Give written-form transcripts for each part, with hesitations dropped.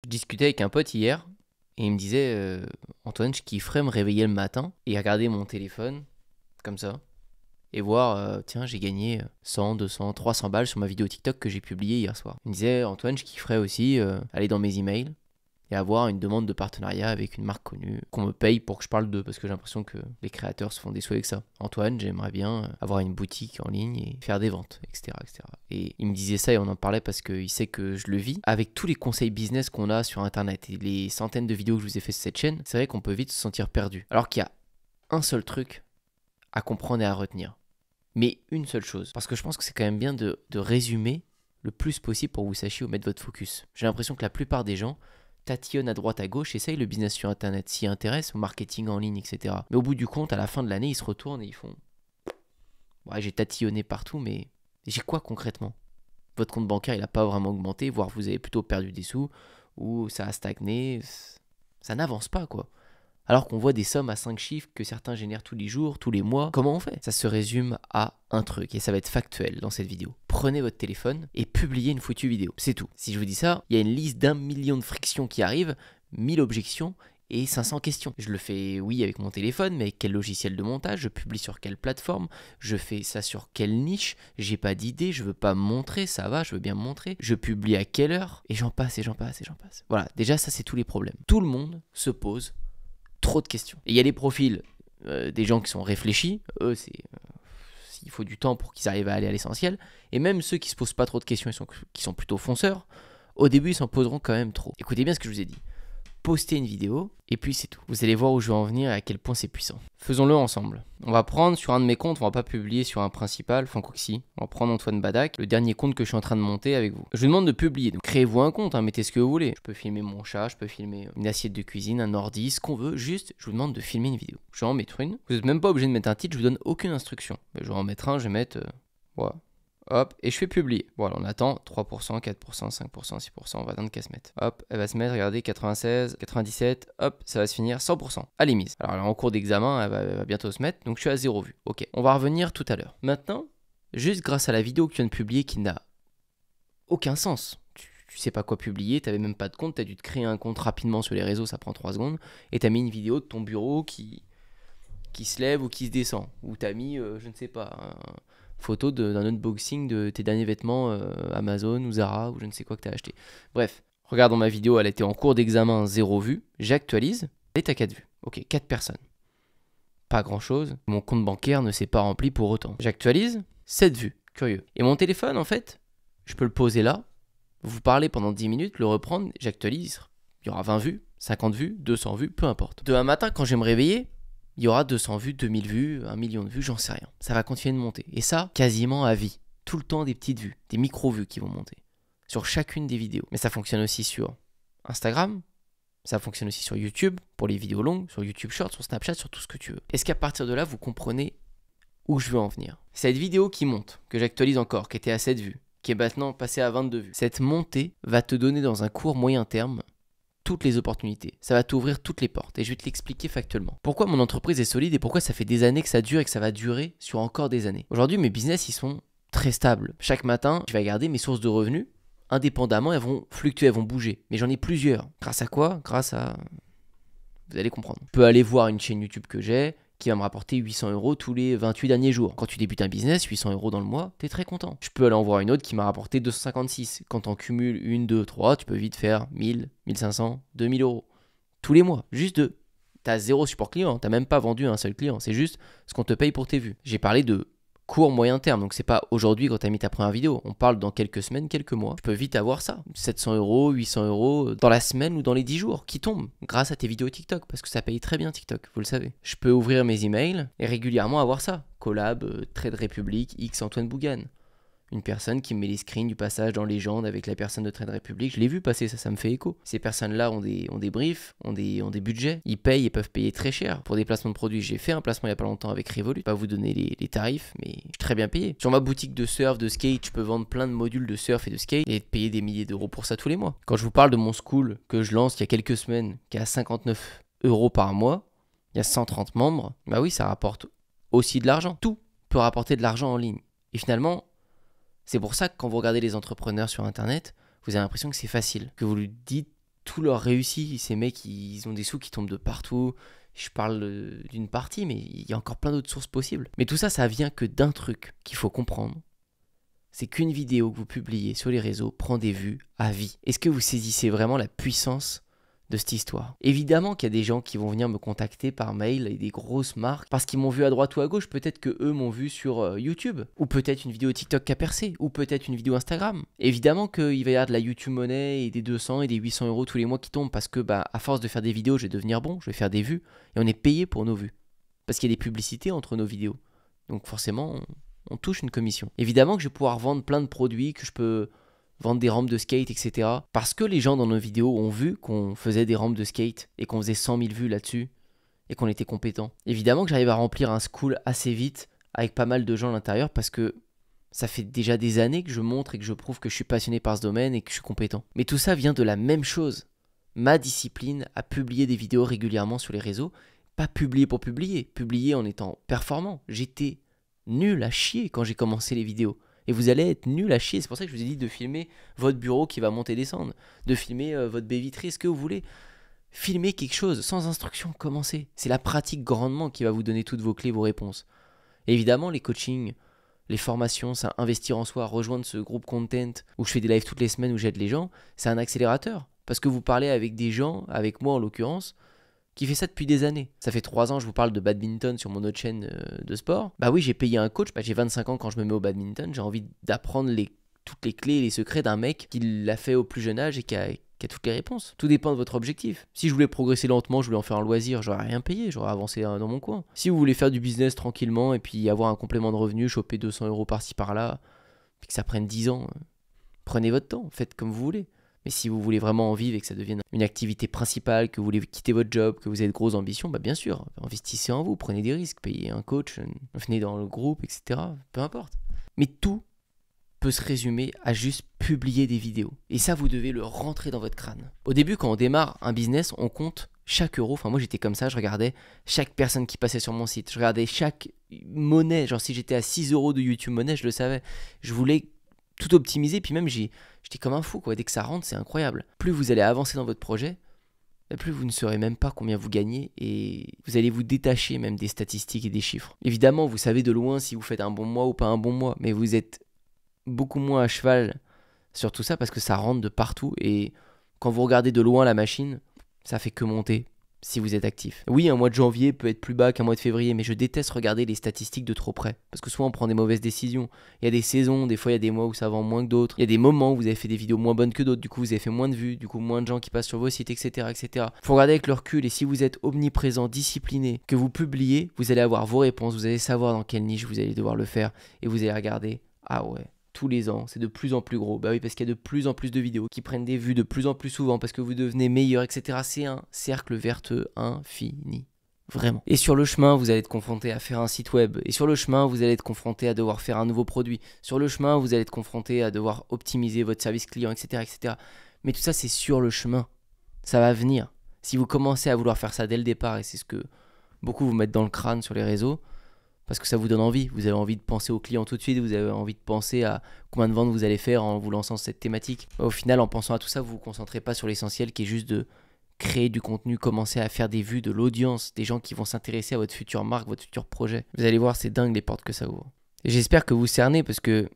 Je discutais avec un pote hier et il me disait Antoine, je kifferais me réveiller le matin et regarder mon téléphone comme ça et voir, tiens, j'ai gagné 100, 200, 300 balles sur ma vidéo TikTok que j'ai publiée hier soir. Il me disait Antoine, je kifferais aussi aller dans mes emails et avoir une demande de partenariat avec une marque connue, qu'on me paye pour que je parle d'eux, parce que j'ai l'impression que les créateurs se font des sous avec ça. Antoine, j'aimerais bien avoir une boutique en ligne et faire des ventes, etc., etc. Et il me disait ça et on en parlait parce qu'il sait que je le vis. Avec tous les conseils business qu'on a sur Internet et les centaines de vidéos que je vous ai fait sur cette chaîne, c'est vrai qu'on peut vite se sentir perdu. Alors qu'il y a un seul truc à comprendre et à retenir. Mais une seule chose. Parce que je pense que c'est quand même bien de résumer le plus possible pour que vous sachiez où mettre votre focus. J'ai l'impression que la plupart des gens tatillonnent à droite à gauche, essayent le business sur Internet, s'y intéressent au marketing en ligne, etc. Mais au bout du compte, à la fin de l'année, ils se retournent et ils font ouais, j'ai tatillonné partout, mais j'ai quoi concrètement? Votre compte bancaire, il n'a pas vraiment augmenté, voire vous avez plutôt perdu des sous, ou ça a stagné, ça n'avance pas quoi. Alors qu'on voit des sommes à 5 chiffres que certains génèrent tous les jours, tous les mois. Comment on fait? Ça se résume à un truc, et ça va être factuel dans cette vidéo. Prenez votre téléphone et publiez une foutue vidéo. C'est tout. Si je vous dis ça, il y a une liste d'1 million de frictions qui arrivent, 1000 objections et 500 questions. Je le fais, oui, avec mon téléphone, mais avec quel logiciel de montage? Je publie sur quelle plateforme? Je fais ça sur quelle niche? J'ai pas d'idée, je veux pas me montrer, ça va, je veux bien me montrer. Je publie à quelle heure? Et j'en passe, et j'en passe, et j'en passe. Voilà, déjà ça c'est tous les problèmes. Tout le monde se pose trop de questions. Et il y a des profils, des gens qui sont réfléchis, eux c'est... il faut du temps pour qu'ils arrivent à aller à l'essentiel. Et même ceux qui se posent pas trop de questions, qui sont plutôt fonceurs, au début ils s'en poseront quand même trop. Écoutez bien ce que je vous ai dit. Postez une vidéo et puis c'est tout. Vous allez voir où je veux en venir et à quel point c'est puissant. Faisons-le ensemble. On va prendre sur un de mes comptes, on va pas publier sur un principal, enfin quoi que si. On va prendre Antoine Badac, le dernier compte que je suis en train de monter avec vous. Je vous demande de publier, donc créez-vous un compte, mettez ce que vous voulez. Je peux filmer mon chat, je peux filmer une assiette de cuisine, un ordi, ce qu'on veut, juste je vous demande de filmer une vidéo. Je vais en mettre une. Vous n'êtes même pas obligé de mettre un titre, je vous donne aucune instruction. Je vais en mettre un, je vais mettre... voilà. Hop, et je fais publier. Voilà, on attend 3%, 4%, 5%, 6%, on va attendre qu'elle se mette. Hop, elle va se mettre, regardez, 96, 97, hop, ça va se finir 100%. Elle est mise. Alors elle est en cours d'examen, elle va bientôt se mettre, donc je suis à 0 vue. Ok, on va revenir tout à l'heure. Maintenant, juste grâce à la vidéo que tu viens de publier qui n'a aucun sens. Tu sais pas quoi publier, t'avais même pas de compte, t'as dû te créer un compte rapidement sur les réseaux, ça prend 3 secondes, et t'as mis une vidéo de ton bureau qui se lève ou qui se descend. Ou t'as mis, je ne sais pas... photo d'un unboxing de tes derniers vêtements Amazon ou Zara ou je ne sais quoi que tu as acheté. Bref, regarde dans ma vidéo, elle était en cours d'examen, 0 vue. J'actualise, elle est à 4 vues. Ok, 4 personnes. Pas grand chose. Mon compte bancaire ne s'est pas rempli pour autant. J'actualise, 7 vues. Curieux. Et mon téléphone, en fait, je peux le poser là, vous parler pendant 10 minutes, le reprendre, j'actualise. Il y aura 20 vues, 50 vues, 200 vues, peu importe. Demain matin, quand je vais me réveiller, il y aura 200 vues, 2000 vues, 1 million de vues, j'en sais rien. Ça va continuer de monter. Et ça, quasiment à vie. Tout le temps des petites vues, des micro-vues qui vont monter. Sur chacune des vidéos. Mais ça fonctionne aussi sur Instagram. Ça fonctionne aussi sur YouTube, pour les vidéos longues, sur YouTube Short, sur Snapchat, sur tout ce que tu veux. Est-ce qu'à partir de là, vous comprenez où je veux en venir? Cette vidéo qui monte, que j'actualise encore, qui était à 7 vues, qui est maintenant passée à 22 vues. Cette montée va te donner dans un court moyen terme toutes les opportunités. Ça va t'ouvrir toutes les portes et je vais te l'expliquer factuellement. Pourquoi mon entreprise est solide et pourquoi ça fait des années que ça dure et que ça va durer sur encore des années. Aujourd'hui, mes business, ils sont très stables. Chaque matin, je vais regarder mes sources de revenus. Indépendamment, elles vont fluctuer, elles vont bouger. Mais j'en ai plusieurs. Grâce à quoi? Grâce à... Vous allez comprendre. Je peux aller voir une chaîne YouTube que j'ai qui va me rapporter 800 € tous les 28 derniers jours. Quand tu débutes un business, 800 € dans le mois, t'es très content. Je peux aller en voir une autre qui m'a rapporté 256. Quand t'en cumules 1, 2, 3, tu peux vite faire 1000, 1500, 2000 € tous les mois. Juste deux. T'as 0 support client, t'as même pas vendu un seul client. C'est juste ce qu'on te paye pour tes vues. J'ai parlé de court moyen terme, donc c'est pas aujourd'hui quand t'as mis ta première vidéo. On parle dans quelques semaines, quelques mois. Tu peux vite avoir ça. 700 €, 800 € dans la semaine ou dans les 10 jours qui tombent grâce à tes vidéos TikTok parce que ça paye très bien TikTok, vous le savez. Je peux ouvrir mes emails et régulièrement avoir ça. Collab, Trade Republic, X Antoine Bougan. Une personne qui me met les screens du passage dans Légende avec la personne de Trade Republic. Je l'ai vu passer, ça me fait écho. Ces personnes-là ont des briefs, ont des budgets. Ils payent et peuvent payer très cher pour des placements de produits. J'ai fait un placement il n'y a pas longtemps avec Revolut. Je vais pas vous donner les tarifs, mais je suis très bien payé. Sur ma boutique de surf, de skate, je peux vendre plein de modules de surf et de skate et payer des milliers d'euros pour ça tous les mois. Quand je vous parle de mon school que je lance il y a quelques semaines, qui est à 59 € par mois, il y a 130 membres, bah oui, ça rapporte aussi de l'argent. Tout peut rapporter de l'argent en ligne. Et finalement, c'est pour ça que quand vous regardez les entrepreneurs sur Internet, vous avez l'impression que c'est facile, que vous lui dites tout leur réussit. Ces mecs, ils ont des sous qui tombent de partout. Je parle d'une partie, mais il y a encore plein d'autres sources possibles. Mais tout ça, ça vient que d'un truc qu'il faut comprendre. C'est qu'une vidéo que vous publiez sur les réseaux prend des vues à vie. Est-ce que vous saisissez vraiment la puissance de cette histoire? Évidemment qu'il y a des gens qui vont venir me contacter par mail et des grosses marques parce qu'ils m'ont vu à droite ou à gauche. Peut-être que eux m'ont vu sur YouTube, ou peut-être une vidéo TikTok qui a percé, ou peut-être une vidéo Instagram. Évidemment qu'il va y avoir de la YouTube Money et des 200 et des 800 euros tous les mois qui tombent parce que à force de faire des vidéos, je vais devenir bon, je vais faire des vues et on est payé pour nos vues parce qu'il y a des publicités entre nos vidéos. Donc forcément, on touche une commission. Évidemment que je vais pouvoir vendre plein de produits, que je peux vendre des rampes de skate, etc. Parce que les gens dans nos vidéos ont vu qu'on faisait des rampes de skate et qu'on faisait 100 000 vues là-dessus et qu'on était compétent. Évidemment que j'arrive à remplir un school assez vite avec pas mal de gens à l'intérieur parce que ça fait déjà des années que je montre et que je prouve que je suis passionné par ce domaine et que je suis compétent. Mais tout ça vient de la même chose. Ma discipline à publier des vidéos régulièrement sur les réseaux, pas publier pour publier, publier en étant performant. J'étais nul à chier quand j'ai commencé les vidéos. Et vous allez être nul à chier. C'est pour ça que je vous ai dit de filmer votre bureau qui va monter et descendre, de filmer votre baie vitrée, ce que vous voulez. Filmez quelque chose sans instruction, commencez. C'est la pratique grandement qui va vous donner toutes vos clés, vos réponses. Et évidemment, les coachings, les formations, ça, investir en soi, rejoindre ce groupe content où je fais des lives toutes les semaines où j'aide les gens, c'est un accélérateur. Parce que vous parlez avec des gens, avec moi en l'occurrence, qui fait ça depuis des années. Ça fait 3 ans, je vous parle de badminton sur mon autre chaîne de sport. Bah oui, j'ai payé un coach, j'ai 25 ans quand je me mets au badminton, j'ai envie d'apprendre toutes les clés et les secrets d'un mec qui l'a fait au plus jeune âge et qui a toutes les réponses. Tout dépend de votre objectif. Si je voulais progresser lentement, je voulais en faire un loisir, j'aurais rien payé, j'aurais avancé dans mon coin. Si vous voulez faire du business tranquillement et puis avoir un complément de revenu, choper 200 euros par-ci par-là, puis que ça prenne 10 ans, prenez votre temps, faites comme vous voulez. Mais si vous voulez vraiment en vivre et que ça devienne une activité principale, que vous voulez quitter votre job, que vous avez de grosses ambitions, bien sûr, investissez en vous, prenez des risques, payez un coach, venez dans le groupe, etc. Peu importe. Mais tout peut se résumer à juste publier des vidéos. Et ça, vous devez le rentrer dans votre crâne. Au début, quand on démarre un business, on compte chaque euro. Enfin, moi, j'étais comme ça, je regardais chaque personne qui passait sur mon site. Je regardais chaque monnaie. Genre, si j'étais à 6 euros de YouTube Money, je le savais. Je voulais tout optimiser, puis même j'étais comme un fou, quoi. Dès que ça rentre, c'est incroyable. Plus vous allez avancer dans votre projet, plus vous ne saurez même pas combien vous gagnez et vous allez vous détacher même des statistiques et des chiffres. Évidemment, vous savez de loin si vous faites un bon mois ou pas un bon mois, mais vous êtes beaucoup moins à cheval sur tout ça parce que ça rentre de partout et quand vous regardez de loin la machine, ça fait que monter. Si vous êtes actif. Oui, un mois de janvier peut être plus bas qu'un mois de février, mais je déteste regarder les statistiques de trop près. Parce que souvent on prend des mauvaises décisions. Il y a des saisons, des fois il y a des mois où ça vend moins que d'autres. Il y a des moments où vous avez fait des vidéos moins bonnes que d'autres, du coup vous avez fait moins de vues, du coup moins de gens qui passent sur vos sites, etc. etc. Faut regarder avec le recul et si vous êtes omniprésent, discipliné, que vous publiez, vous allez avoir vos réponses, vous allez savoir dans quelle niche vous allez devoir le faire et vous allez regarder, ah ouais. Tous les ans, c'est de plus en plus gros. Bah oui, parce qu'il y a de plus en plus de vidéos qui prennent des vues de plus en plus souvent parce que vous devenez meilleur, etc. C'est un cercle vertueux infini. Vraiment. Et sur le chemin, vous allez être confronté à faire un site web. Et sur le chemin, vous allez être confronté à devoir faire un nouveau produit. Sur le chemin, vous allez être confronté à devoir optimiser votre service client, etc. etc. Mais tout ça, c'est sur le chemin. Ça va venir. Si vous commencez à vouloir faire ça dès le départ, et c'est ce que beaucoup vous mettent dans le crâne sur les réseaux, parce que ça vous donne envie, vous avez envie de penser aux clients tout de suite, vous avez envie de penser à combien de ventes vous allez faire en vous lançant cette thématique. Au final, en pensant à tout ça, vous ne vous concentrez pas sur l'essentiel qui est juste de créer du contenu, commencer à faire des vues, de l'audience, des gens qui vont s'intéresser à votre future marque, votre futur projet. Vous allez voir, c'est dingue les portes que ça ouvre. Et j'espère que vous cernez parce que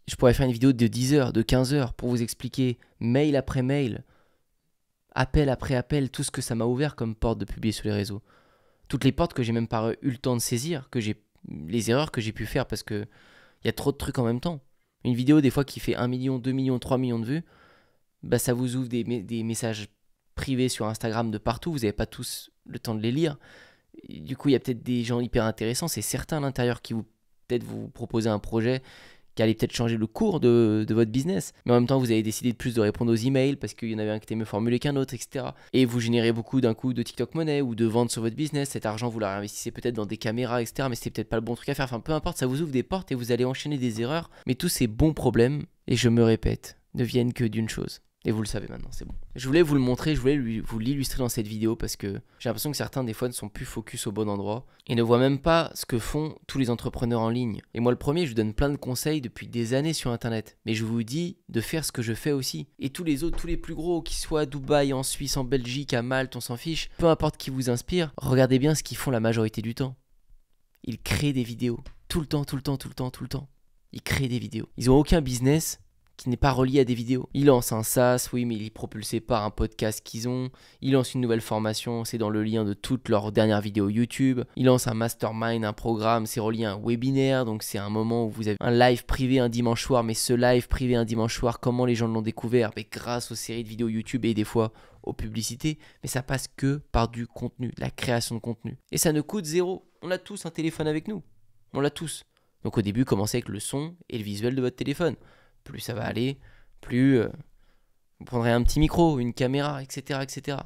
je pourrais faire une vidéo de 10 heures, de 15 heures pour vous expliquer mail après mail, appel après appel, tout ce que ça m'a ouvert comme porte de publier sur les réseaux. Toutes les portes que j'ai même pas eu le temps de saisir, les erreurs que j'ai pu faire parce que il y a trop de trucs en même temps. Une vidéo des fois qui fait 1 million, 2 millions, 3 millions de vues, ça vous ouvre des messages privés sur Instagram de partout, vous n'avez pas tous le temps de les lire. Et du coup, il y a peut-être des gens hyper intéressants, c'est certains à l'intérieur qui peut-être vous proposer un projet qui allait peut-être changer le cours de votre business. Mais en même temps, vous avez décidé de plus de répondre aux emails parce qu'il y en avait un qui était mieux formulé qu'un autre, etc. Et vous générez beaucoup d'un coup de TikTok Money ou de ventes sur votre business. Cet argent, vous le réinvestissez peut-être dans des caméras, etc. Mais c'était peut-être pas le bon truc à faire. Enfin, peu importe, ça vous ouvre des portes et vous allez enchaîner des erreurs. Mais tous ces bons problèmes, et je me répète, ne viennent que d'une chose. Et vous le savez maintenant, c'est bon. Je voulais vous le montrer, je voulais vous l'illustrer dans cette vidéo parce que j'ai l'impression que certains des fois ne sont plus focus au bon endroit et ne voient même pas ce que font tous les entrepreneurs en ligne. Et moi le premier, je vous donne plein de conseils depuis des années sur internet. Mais je vous dis de faire ce que je fais aussi. Et tous les autres, tous les plus gros, qu'ils soient à Dubaï, en Suisse, en Belgique, à Malte, on s'en fiche. Peu importe qui vous inspire, regardez bien ce qu'ils font la majorité du temps. Ils créent des vidéos. Tout le temps, tout le temps, tout le temps, tout le temps. Ils créent des vidéos. Ils n'ont aucun business qui n'est pas relié à des vidéos. Ils lancent un SaaS, oui, mais il est propulsé par un podcast qu'ils ont. Ils lancent une nouvelle formation, c'est dans le lien de toutes leurs dernières vidéos YouTube. Ils lancent un mastermind, un programme, c'est relié à un webinaire, donc c'est un moment où vous avez un live privé un dimanche soir, mais ce live privé un dimanche soir, comment les gens l'ont découvert? Mais grâce aux séries de vidéos YouTube et des fois aux publicités, mais ça passe que par du contenu, la création de contenu. Et ça ne coûte zéro. On a tous un téléphone avec nous. On l'a tous. Donc au début, commencez avec le son et le visuel de votre téléphone. Plus ça va aller, plus vous prendrez un petit micro, une caméra, etc. etc.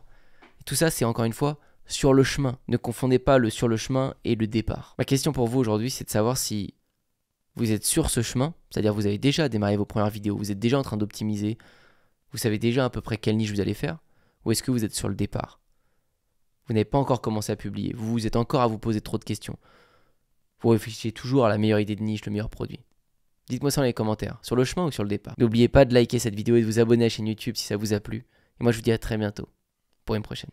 Et tout ça, c'est encore une fois sur le chemin. Ne confondez pas le sur le chemin et le départ. Ma question pour vous aujourd'hui, c'est de savoir si vous êtes sur ce chemin, c'est-à-dire vous avez déjà démarré vos premières vidéos, vous êtes déjà en train d'optimiser, vous savez déjà à peu près quelle niche vous allez faire, ou est-ce que vous êtes sur le départ? Vous n'avez pas encore commencé à publier, vous êtes encore à vous poser trop de questions. Vous réfléchissez toujours à la meilleure idée de niche, le meilleur produit. Dites-moi ça dans les commentaires, sur le chemin ou sur le départ. N'oubliez pas de liker cette vidéo et de vous abonner à la chaîne YouTube si ça vous a plu. Et moi je vous dis à très bientôt pour une prochaine.